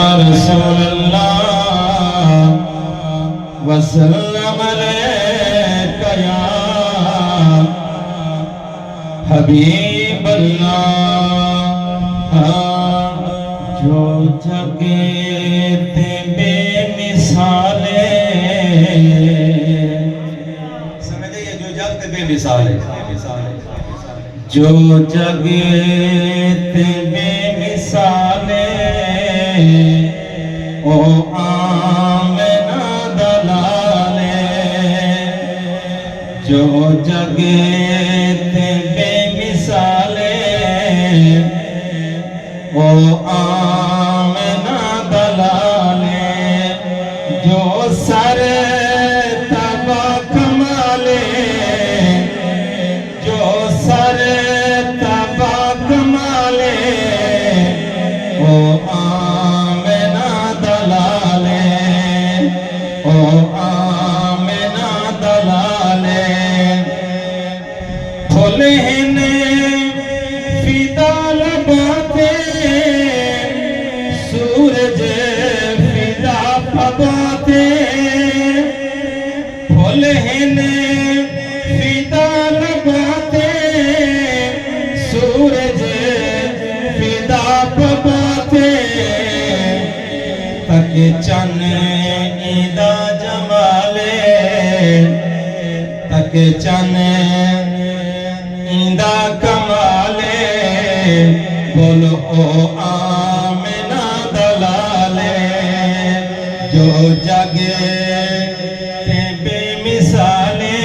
رسول اللہ وسلم علیک یا حبیب اللہ جو جگہ بے مثالے سمجھے یہ جو جگہ بے مثالے جو جگہ بے مثالے او آمنہ دلالے جو جگہ بے مثالے او آمنہ دلالے جو سر تبا کمالے جو سر تبا کمالے او آمنہ دلالے او آمنہ دلالے پھولہن فدا لباتے سورج فدا پباتے پھولہن فدا لباتے سورج فدا پباتے تک چن ایدہ جمالے تک چن ایدہ کمالے بولو او آمنہ دلالے جو جگہ بے مثالے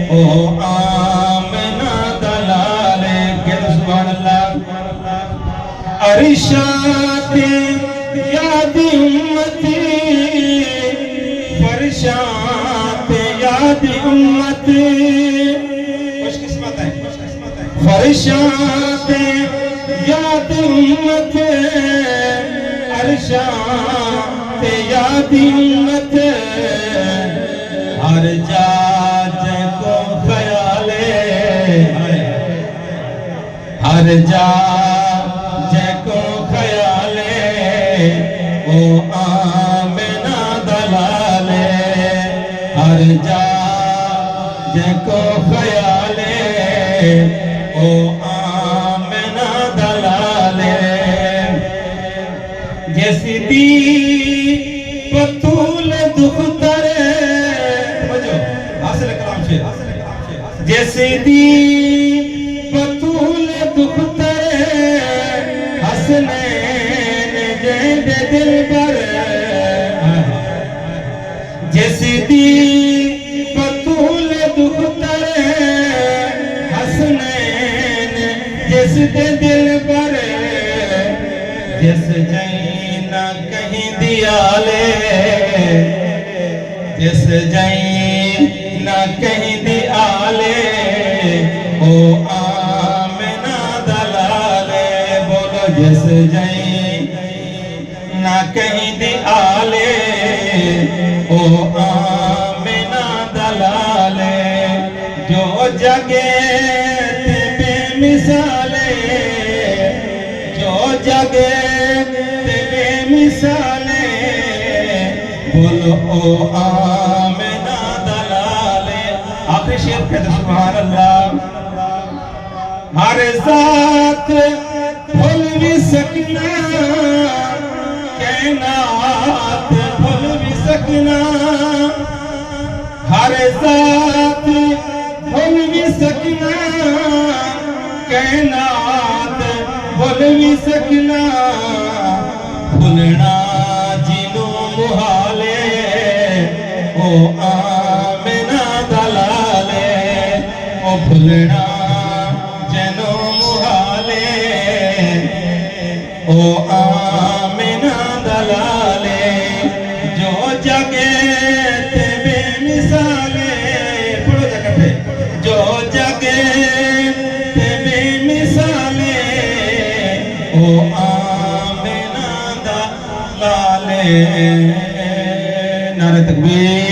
او آمنہ دلالے کہتے سبحان اللہ عرشات یاد امتی فرشات یاد امتی خوش قسمت ہے فرشات یاد امت عرشات یاد امت ہر جا جے کو خیالے ہر جا جے کو خیالے او آمنہ دلالے ہر جا جے کو خیالے او آمنہ دلالے جیسی دی پتول دختر حاصل کلام شیر جیسی دی پتول دختر حسنین جیند دل بر جیسی دی پتول دختر حسنین جس دل بر جس جائیں نہ کہیں دیالے جس جائیں نہ کہیں دیالے او آمنہ دلالے بولو جس جائیں نہ کہیں دیالے او آمنہ دلالے جو جگہ بے مثالے جو جگہ بے مثالے بولو او آمنہ دلالے آخری شعر کہتے سبحان اللہ ہر ذات بھول بھی سکنا کائنات بھول بھی سکنا ہر ذات بھول بھی سکنا کائنات بھول بھی سکنا بھولنا جنوں محالے او آمنہ دلالے او بھولنا جنوں محالے او آمنہ دلالے جو جگہ بے مثالے پڑھو جگہ پہ جو جگہ بے مثالے او آمنہ دلالے نعرہ تکبیر